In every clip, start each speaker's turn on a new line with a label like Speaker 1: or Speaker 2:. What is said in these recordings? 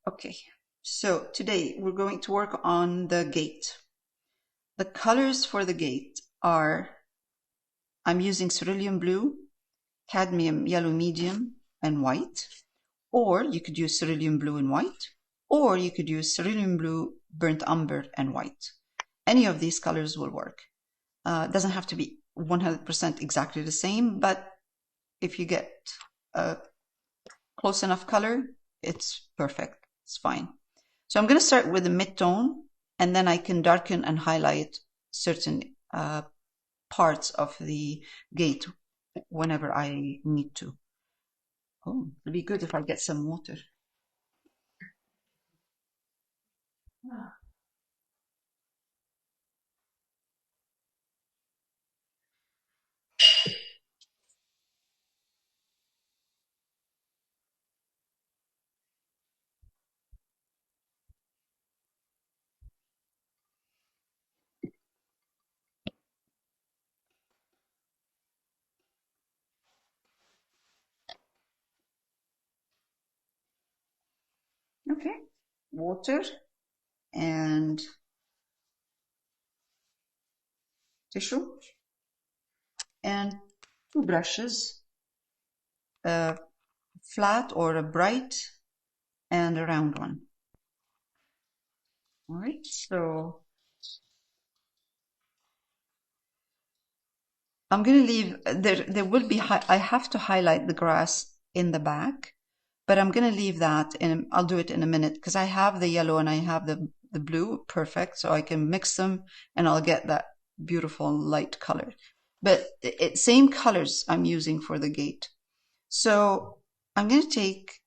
Speaker 1: Okay, so today we're going to work on the gate. The colors for the gate are, I'm using Cerulean Blue, Cadmium Yellow Medium, and White. Or you could use Cerulean Blue and White. Or you could use Cerulean Blue, Burnt Umber, and White. Any of these colors will work. It doesn't have to be 100% exactly the same, but if you get a close enough color, it's perfect. It's fine. So I'm going to start with the mid-tone, and then I can darken and highlight certain parts of the gate whenever I need to. Oh, it'd be good if I get some water. Okay, water and tissue and two brushes, a flat or a bright and a round one. All right, so I'm going to leave, there will be, I have to highlight the grass in the back, but I'm going to leave that, and I'll do it in a minute because I have the yellow and I have the blue, perfect, so I can mix them and I'll get that beautiful light color. But same colors I'm using for the gate. So I'm going to take,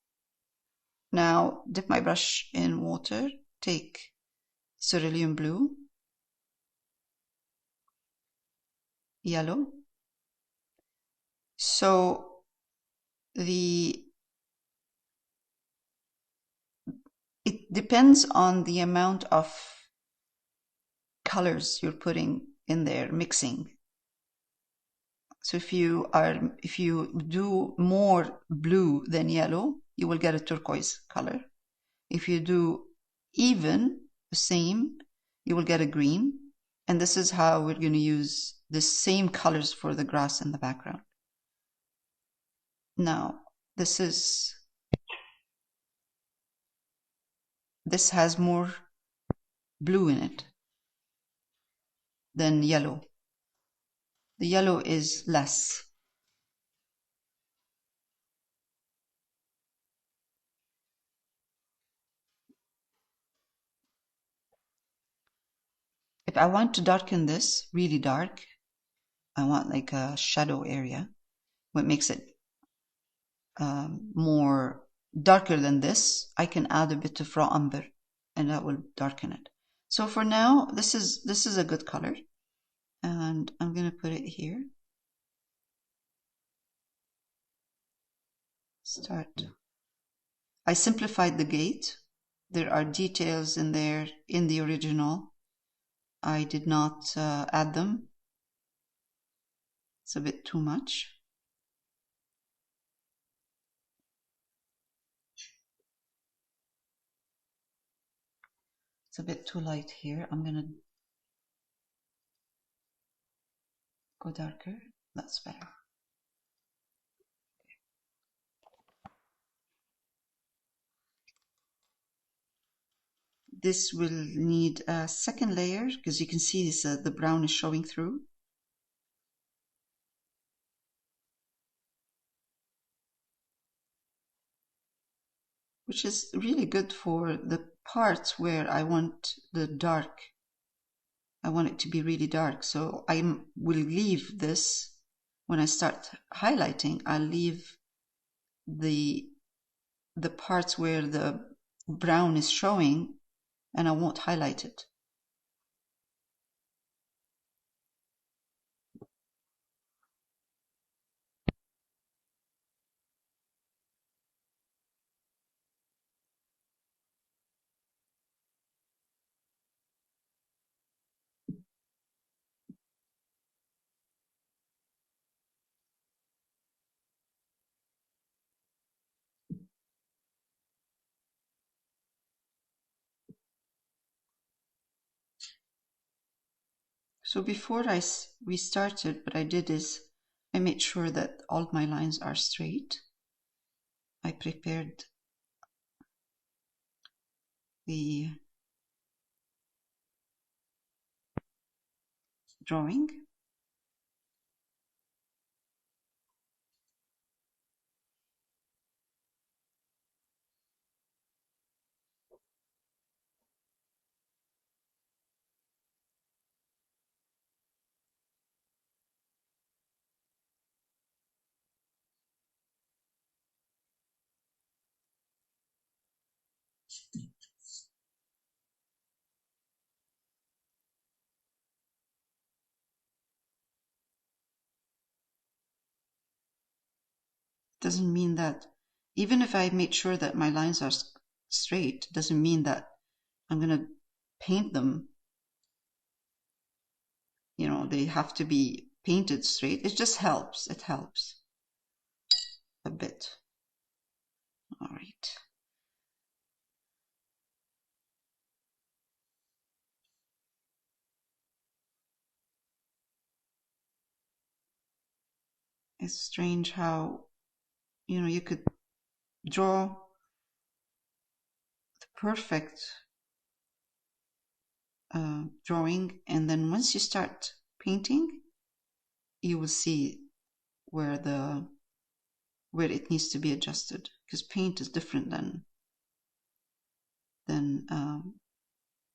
Speaker 1: now dip my brush in water, take Cerulean Blue, yellow. So it depends on the amount of colors you're putting in there, mixing. So if you do more blue than yellow, you will get a turquoise color. If you do even the same, you will get a green. And this is how we're going to use the same colors for the grass in the background. Now, this has more blue in it than yellow. The yellow is less. If I want to darken this really dark, I want like a shadow area, what makes it more darker than this, I can add a bit of raw umber and that will darken it. So for now, this is a good color, and I'm going to put it here. Start. I simplified the gate. There are details in there in the original. I did not add them. It's a bit too much. It's a bit too light here. I'm going to go darker. That's better. This will need a second layer because you can see this, the brown is showing through. Which is really good for the parts where I want the dark. I want it to be really dark. So I will leave this, when I start highlighting, I'll leave the parts where the brown is showing, and I won't highlight it. So before we started, what I did is I made sure that all my lines are straight. I prepared the drawing. Doesn't mean that, even if I made sure that my lines are straight, doesn't mean that I'm going to paint them. You know, they have to be painted straight. It just helps. It helps a bit. All right. It's strange how, you know, you could draw the perfect drawing, and then once you start painting, you will see where it needs to be adjusted, because paint is different than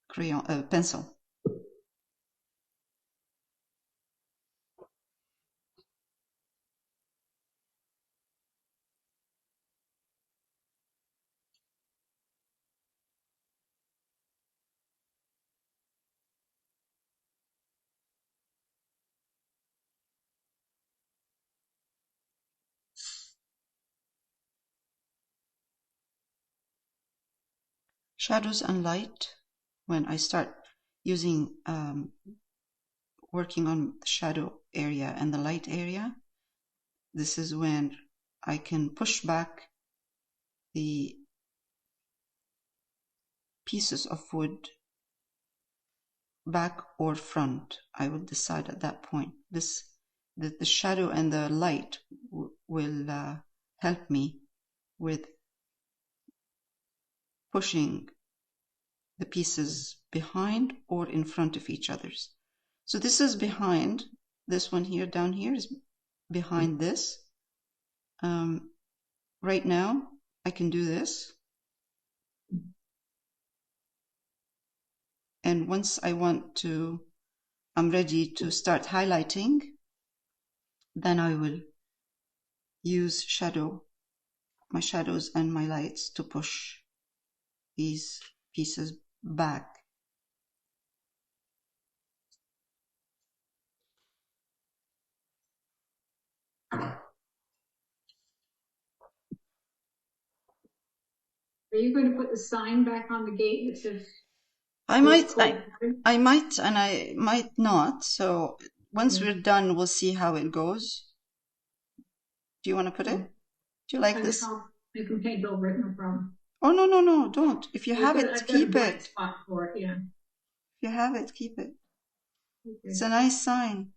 Speaker 1: crayon pencil. Shadows and light. When I start using working on the shadow area and the light area, this is when I can push back the pieces of wood back or front. I will decide at that point. The shadow and the light will help me with pushing the pieces behind or in front of each other's. So this is behind. This one here down here is behind this. Right now I can do this, and once I'm ready to start highlighting, then I will use my shadows and my lights to push these pieces back.
Speaker 2: Are you going to put the sign back on the gate that says?
Speaker 1: I might, and I might not. So once we're done, we'll see how it goes. Do you want to put it? Do you like this?
Speaker 2: I can paint over it, no problem.
Speaker 1: Oh, no, don't. If you have it, keep it.
Speaker 2: Spot for it, yeah.
Speaker 1: If you have it, keep it.
Speaker 2: Okay.
Speaker 1: It's a nice sign.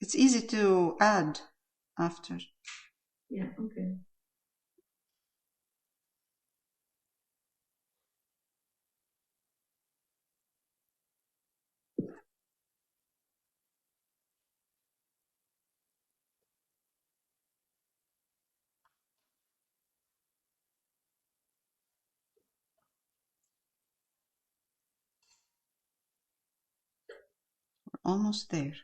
Speaker 1: It's easy to add after.
Speaker 2: Yeah, okay.
Speaker 1: We're almost there.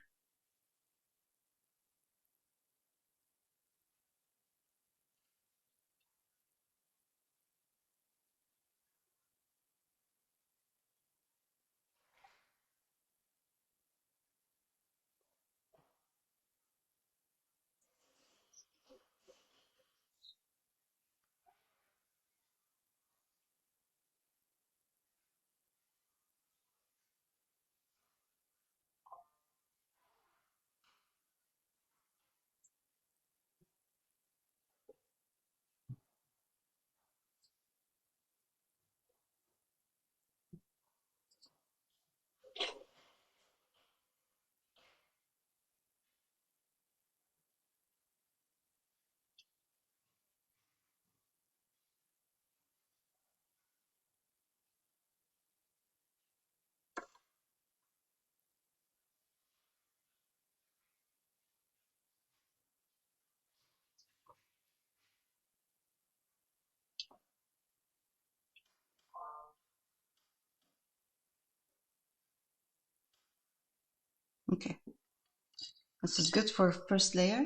Speaker 1: This is good for first layer.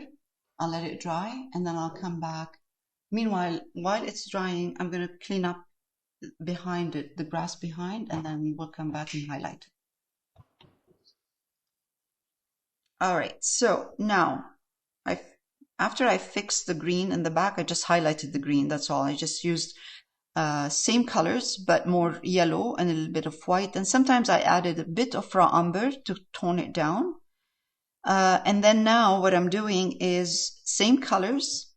Speaker 1: I'll let it dry and then I'll come back. Meanwhile, while it's drying, I'm going to clean up behind it, the grass behind, and then we'll come back and highlight it. All right, so now after I fixed the green in the back, I just highlighted the green. That's all. I just used same colors, but more yellow and a little bit of white. And sometimes I added a bit of raw umber to tone it down. And then now what I'm doing is same colors,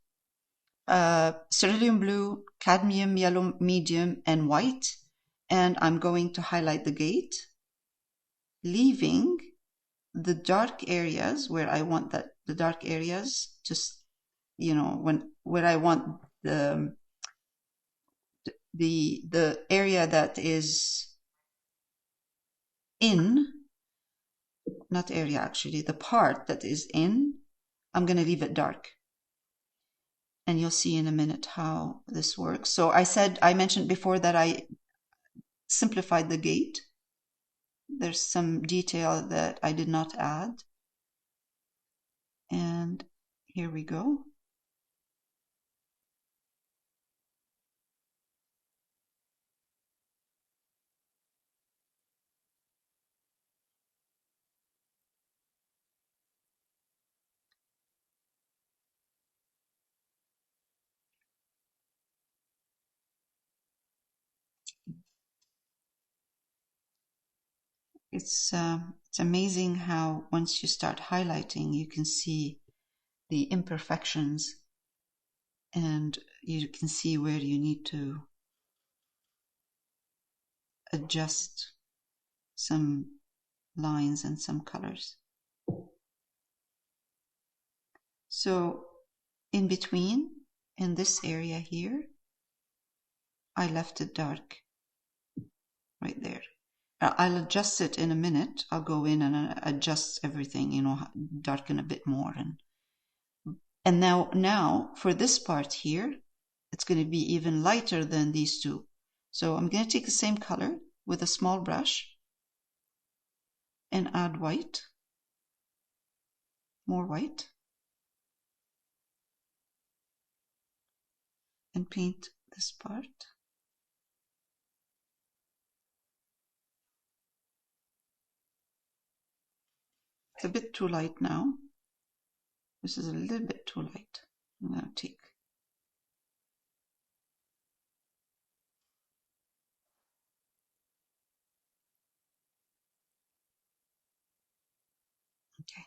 Speaker 1: cerulean blue, cadmium yellow medium, and white. And I'm going to highlight the gate, leaving the dark areas where I want the dark areas, just, you know, where I want the area that is in, not area actually, the part that is in, I'm going to leave it dark. And you'll see in a minute how this works. So I mentioned before that I simplified the gate. There's some detail that I did not add. And here we go. It's amazing how once you start highlighting, you can see the imperfections and you can see where you need to adjust some lines and some colors. So in between, in this area here, I left it dark right there. I'll adjust it in a minute. I'll go in and adjust everything, you know, darken a bit more. And now for this part here, it's going to be even lighter than these two. So I'm going to take the same color with a small brush and add white, more white, and paint this part. It's a bit too light now. This is a little bit too light. I'm going to take. Okay.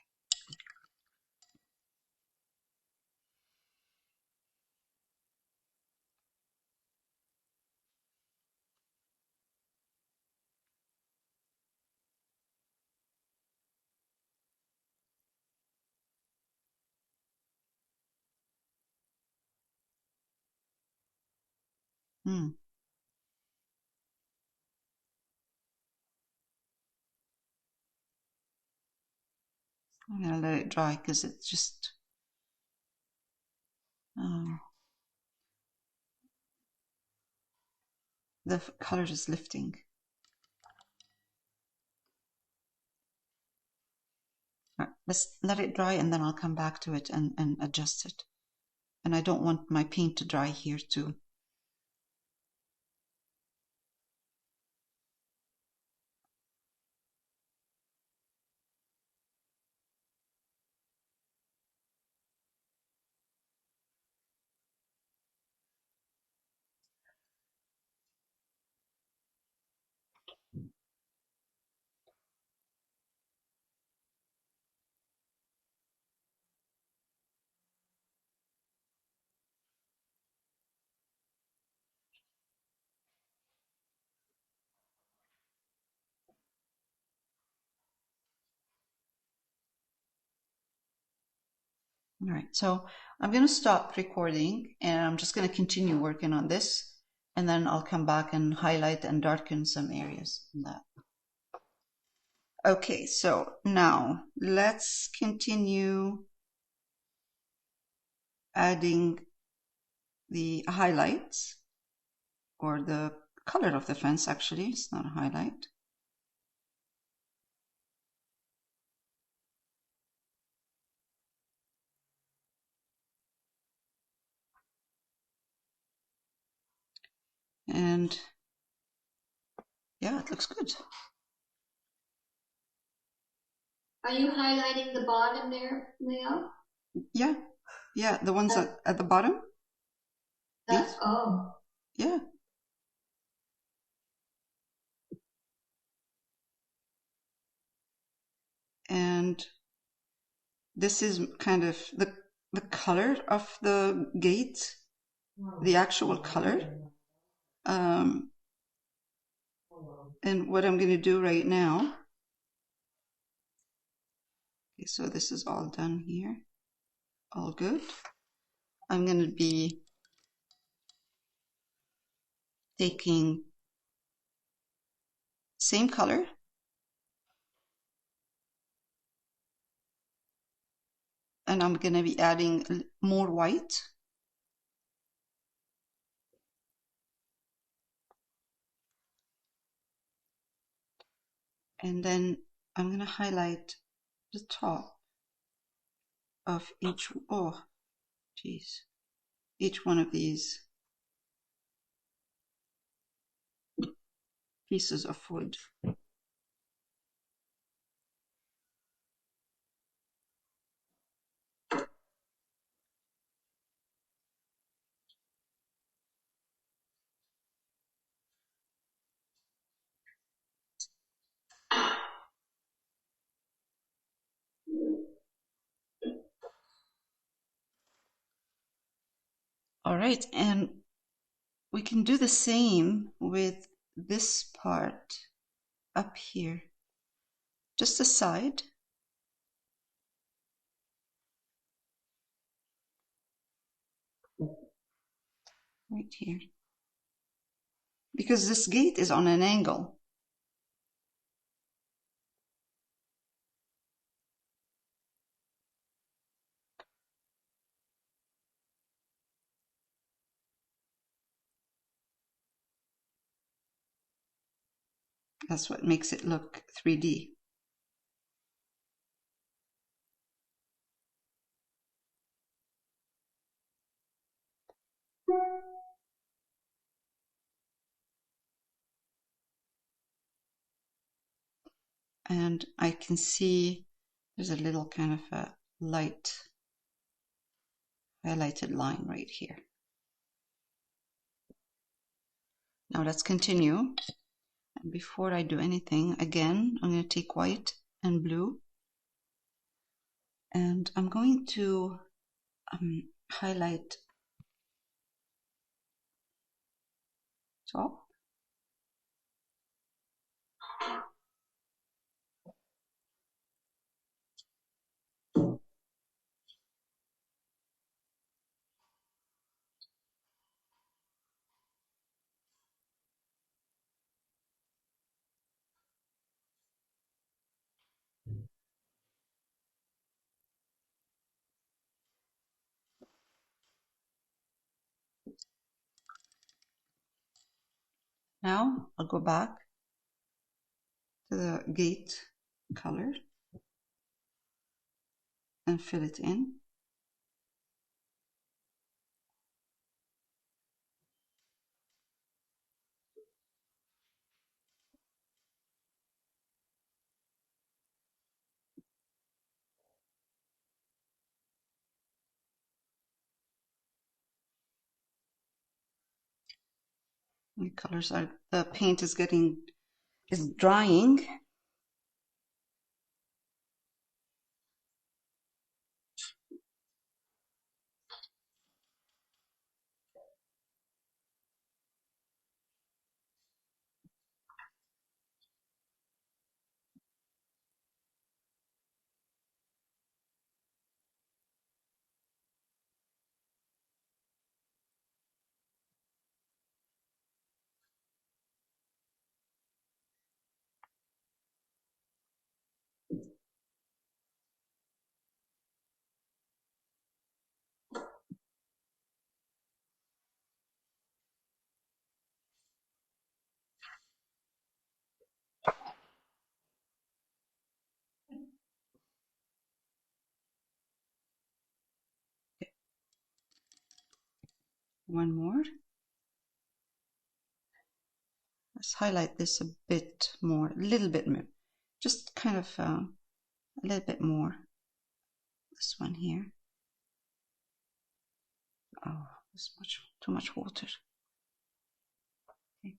Speaker 1: I'm going to let it dry because it's just the color is lifting. Right, let's let it dry and then I'll come back to it and adjust it. And I don't want my paint to dry here too. All right, so I'm going to stop recording and I'm just going to continue working on this and then I'll come back and highlight and darken some areas in that. Okay, so now let's continue adding the highlights or the color of the fence. Actually, it's not a highlight. And yeah, it looks good.
Speaker 3: Are you highlighting the bottom there, Leo?
Speaker 1: Yeah, yeah, the ones at the bottom. These?
Speaker 3: Oh.
Speaker 1: Yeah. And this is kind of the color of the gate, the actual color. And what I'm going to do right now, okay, so this is all done here, all good. I'm going to be taking same color, and I'm going to be adding more white. And then I'm going to highlight the top of each, oh, geez, each one of these pieces of wood. All right, and we can do the same with this part up here, just the side. Right here. Because this gate is on an angle. That's what makes it look 3D. And I can see there's a little kind of a light highlighted line right here. Now let's continue. And before I do anything, again, I'm going to take white and blue, and I'm going to highlight top. Now I'll go back to the gate color and fill it in. The colors are, the paint is drying. One more. Let's highlight this a bit more, a little bit more, just kind of a little bit more. This one here. Oh, there's too much water. Okay.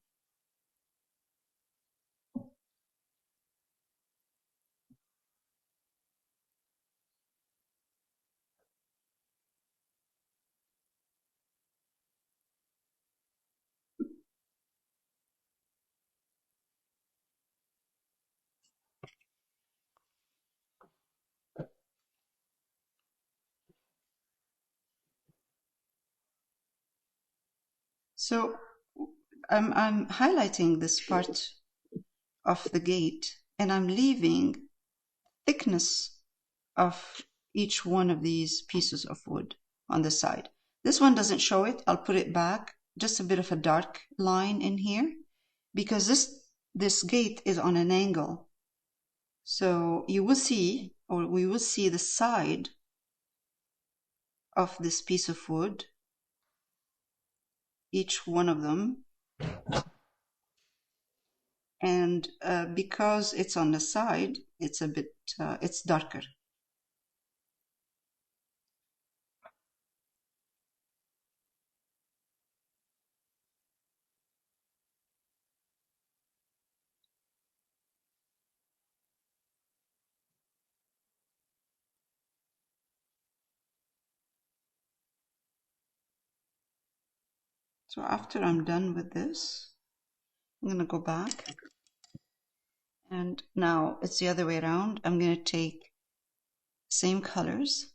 Speaker 1: So I'm highlighting this part of the gate, and I'm leaving thickness of each one of these pieces of wood on the side. This one doesn't show it. I'll put it back, just a bit of a dark line in here, because this gate is on an angle. So you will see, or we will see the side of this piece of wood, each one of them. And because it's on the side, it's a bit, it's darker. So after I'm done with this, I'm going to go back. And now it's the other way around. I'm going to take same colors.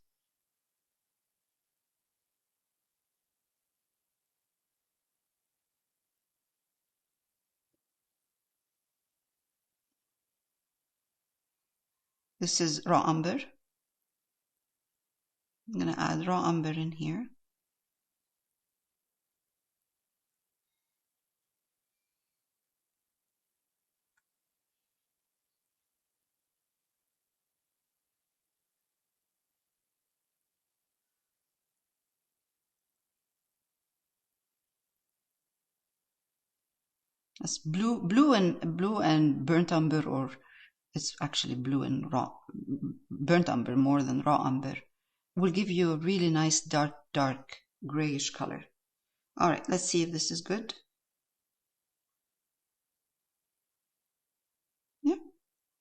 Speaker 1: This is raw umber. I'm going to add raw umber in here. That's blue and burnt umber, or it's actually blue and burnt umber more than raw umber, will give you a really nice dark grayish color. All right, let's see if this is good. Yeah,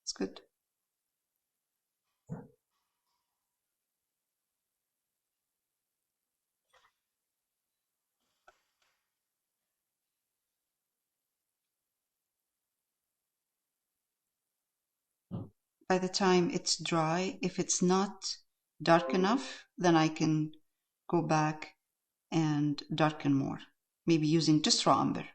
Speaker 1: it's good. By the time it's dry, if it's not dark enough, then I can go back and darken more, maybe using just raw umber.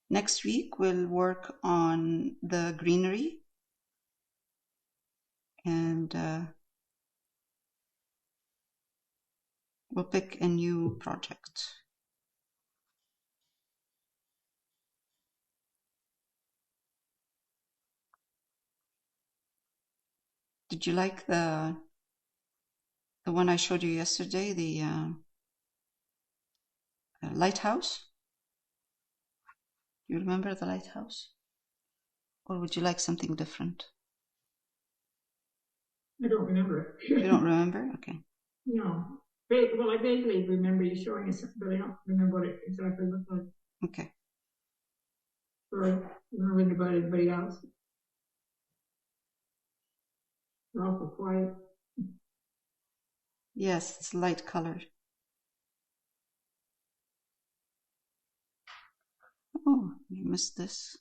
Speaker 1: Next week, we'll work on the greenery, and we'll pick a new project. Did you like the one I showed you yesterday, the lighthouse? Do you remember the lighthouse? Or would you like something different?
Speaker 2: I don't remember it.
Speaker 1: You don't remember? Okay.
Speaker 2: No. Well, I vaguely remember you showing us, but I don't remember what it exactly looked like.
Speaker 1: Okay.
Speaker 2: Or I don't remember about anybody else. They're awful quiet.
Speaker 1: Yes, it's light colored. Oh, you missed this.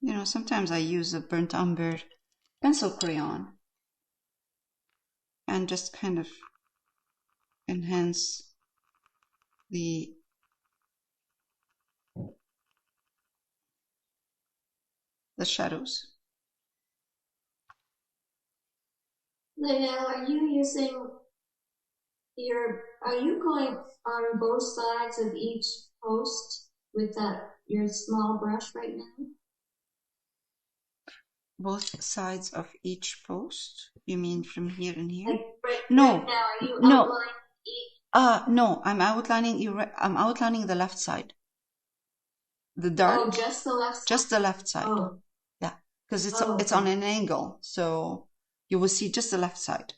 Speaker 1: You know, sometimes I use a burnt umber pencil crayon and just kind of enhance the shadows.
Speaker 3: Linnell, are you going on both sides of each post with your small brush right now?
Speaker 1: Both sides of each post? You mean from here and here?
Speaker 3: Like
Speaker 1: No.
Speaker 3: Right now, are you
Speaker 1: No.
Speaker 3: outlining each?
Speaker 1: No, I'm outlining the left side. The dark.
Speaker 3: Oh, just the left side?
Speaker 1: Just the left side.
Speaker 3: Oh.
Speaker 1: Yeah, because it's
Speaker 3: Oh,
Speaker 1: it's on an angle, so you will see just the left side.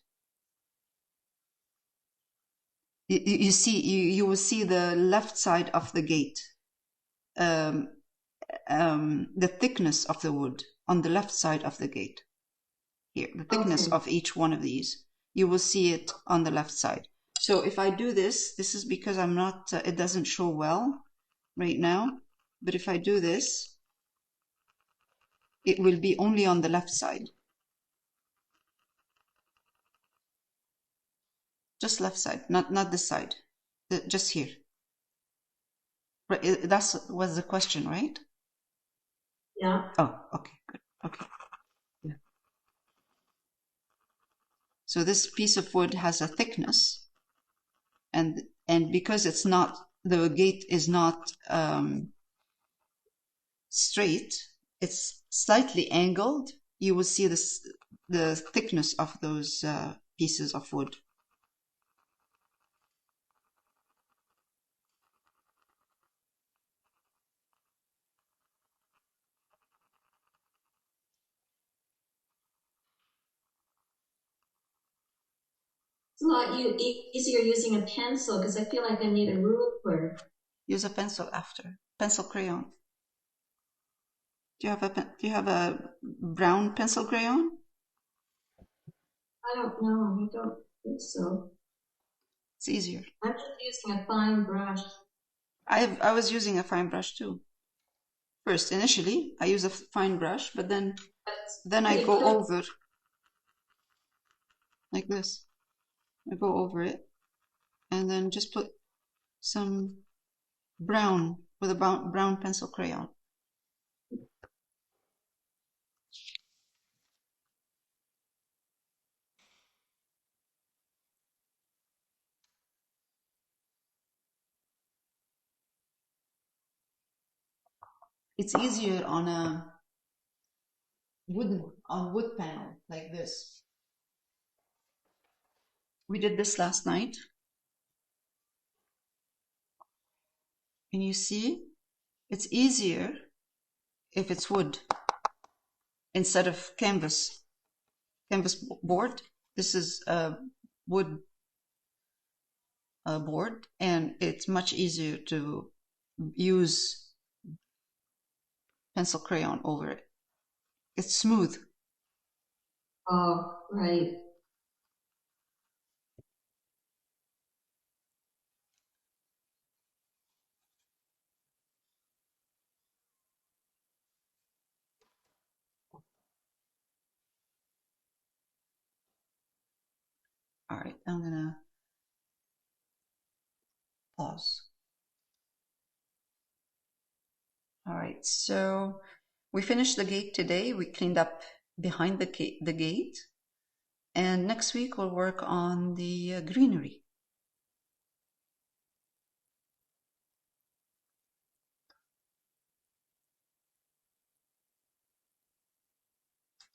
Speaker 1: You will see the left side of the gate. The thickness of the wood on the left side of the gate. Here, the thickness of each one of these. You will see it on the left side. So if I do this is because I'm not, it doesn't show well right now. But if I do this, it will be only on the left side. Just left side, not this side. Just here. Right, that was the question, right?
Speaker 3: Yeah.
Speaker 1: Oh, okay, good. Okay. Yeah. So this piece of wood has a thickness, and because it's not, the gate is not straight, it's slightly angled. You will see the thickness of those pieces of wood.
Speaker 3: It's a lot easier using a pencil because I feel like I need a ruler.
Speaker 1: Use a pencil after. Pencil crayon. Do you have a brown pencil crayon?
Speaker 3: I don't know. I don't think so.
Speaker 1: It's easier.
Speaker 3: I'm just using a fine brush.
Speaker 1: I was using a fine brush too. First, initially, I use a fine brush, but then I go over like this. I go over it, and then just put some brown with a brown pencil crayon. It's easier on a wood panel like this. We did this last night. And you see, it's easier if it's wood instead of canvas board. This is a wood board, and it's much easier to use pencil crayon over it. It's smooth.
Speaker 3: Oh, right.
Speaker 1: All right, I'm gonna pause. All right, so we finished the gate today. We cleaned up behind the gate. And next week we'll work on the greenery.